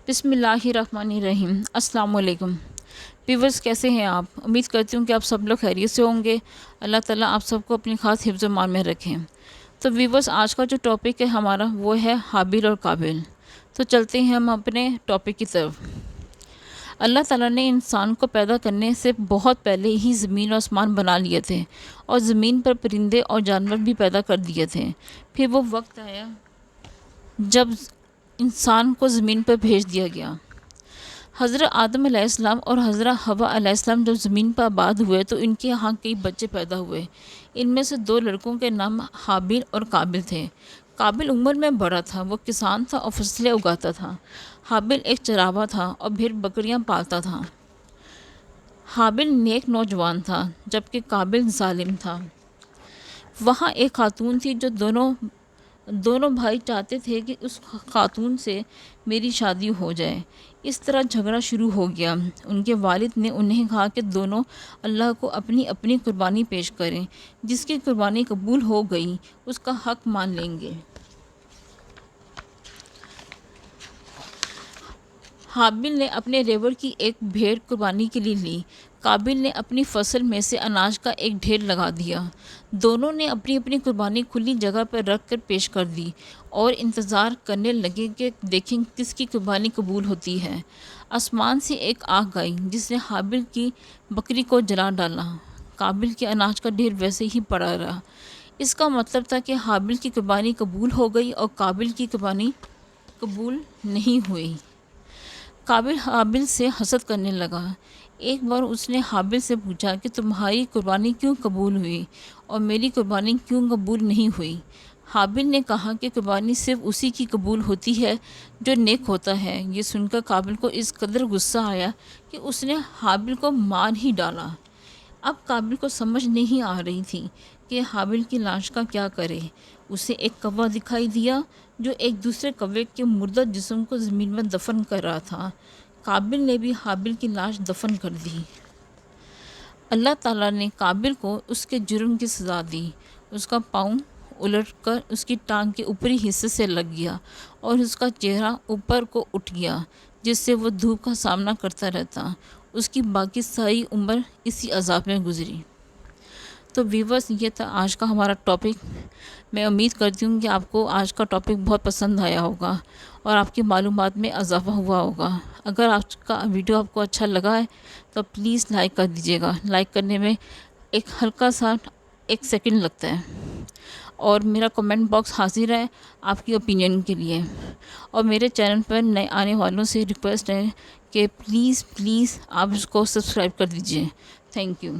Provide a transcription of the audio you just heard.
बिस्मिल्लाहिर्रहमानिर्रहीम। अस्सलाम वालेकुम व्यूअर्स, कैसे हैं आप? उम्मीद करती हूँ कि आप सब लोग खैरियत से होंगे। अल्लाह ताला आप सबको अपनी ख़ास हिफ्ज़ मान में रखें। तो व्यूअर्स, आज का जो टॉपिक है हमारा वो है हाबिल और काबिल। तो चलते हैं हम अपने टॉपिक की तरफ। अल्लाह ताला ने इंसान को पैदा करने से बहुत पहले ही ज़मीन और आसमान बना लिए थे और ज़मीन पर परिंदे और जानवर भी पैदा कर दिए थे। फिर वो वक्त आया जब इंसान को ज़मीन पर भेज दिया गया। हज़रत आदम अलैहिस्सलाम और हज़रत हवा अलैहिस्सलाम जब ज़मीन पर आबाद हुए तो इनके यहाँ कई बच्चे पैदा हुए। इनमें से 2 लड़कों के नाम हाबिल और काबिल थे। काबिल उम्र में बड़ा था, वो किसान था और फसलें उगाता था। हाबिल एक चरावा था और भेड़ बकरियाँ पालता था। हाबिल नेक नौजवान था जबकि काबिल जालिम था। वहाँ एक खातून थी जो दोनों भाई चाहते थे कि उस खातून से मेरी शादी हो जाए। इस तरह झगड़ा शुरू हो गया। उनके वालिद ने उन्हें कहा कि दोनों अल्लाह को अपनी अपनी कुर्बानी पेश करें। जिसकी कुर्बानी कबूल हो गई उसका हक मान लेंगे। हाबिल ने अपने रेवड़ की एक भेड़ कुर्बानी के लिए ली। काबिल ने अपनी फसल में से अनाज का एक ढेर लगा दिया। दोनों ने अपनी अपनी कुर्बानी खुली जगह पर रख कर पेश कर दी और इंतज़ार करने लगे कि देखें किसकी कुर्बानी कबूल होती है। आसमान से एक आग आई जिसने हाबिल की बकरी को जला डाला। काबिल के अनाज का ढेर वैसे ही पड़ा रहा। इसका मतलब था कि हाबिल की कुर्बानी कबूल हो गई और काबिल की कुर्बानी कबूल नहीं हुई। काबिल हाबिल से हसद करने लगा। एक बार उसने हाबिल से पूछा कि तुम्हारी कुर्बानी क्यों कबूल हुई और मेरी कुर्बानी क्यों कबूल नहीं हुई। हाबिल ने कहा कि कुर्बानी सिर्फ उसी की कबूल होती है जो नेक होता है। ये सुनकर काबिल को इस कदर गुस्सा आया कि उसने हाबिल को मार ही डाला। अब काबिल को समझ नहीं आ रही थी कि हाबिल की लाश का क्या करे। उसे एक कौवा दिखाई दिया जो एक दूसरे कौवे के मुर्दा जिस्म को ज़मीन में दफन कर रहा था। काबिल ने भी हाबिल की लाश दफन कर दी। अल्लाह ताला ने काबिल को उसके जुर्म की सज़ा दी। उसका पाँव उलटकर उसकी टांग के ऊपरी हिस्से से लग गया और उसका चेहरा ऊपर को उठ गया, जिससे वो धूप का सामना करता रहता। उसकी बाकी सारी उम्र इसी अज़ाब में गुजरी। तो व्यूअर्स, ये था आज का हमारा टॉपिक। मैं उम्मीद करती हूँ कि आपको आज का टॉपिक बहुत पसंद आया होगा और आपकी मालूमात में इजाफ़ा हुआ होगा। अगर आज का वीडियो आपको अच्छा लगा है तो प्लीज़ लाइक कर दीजिएगा। लाइक करने में एक हल्का सा 1 सेकंड लगता है। और मेरा कमेंट बॉक्स हाजिर है आपकी ओपिनियन के लिए। और मेरे चैनल पर नए आने वालों से रिक्वेस्ट है कि प्लीज़ आप इसको सब्सक्राइब कर दीजिए। Thank you.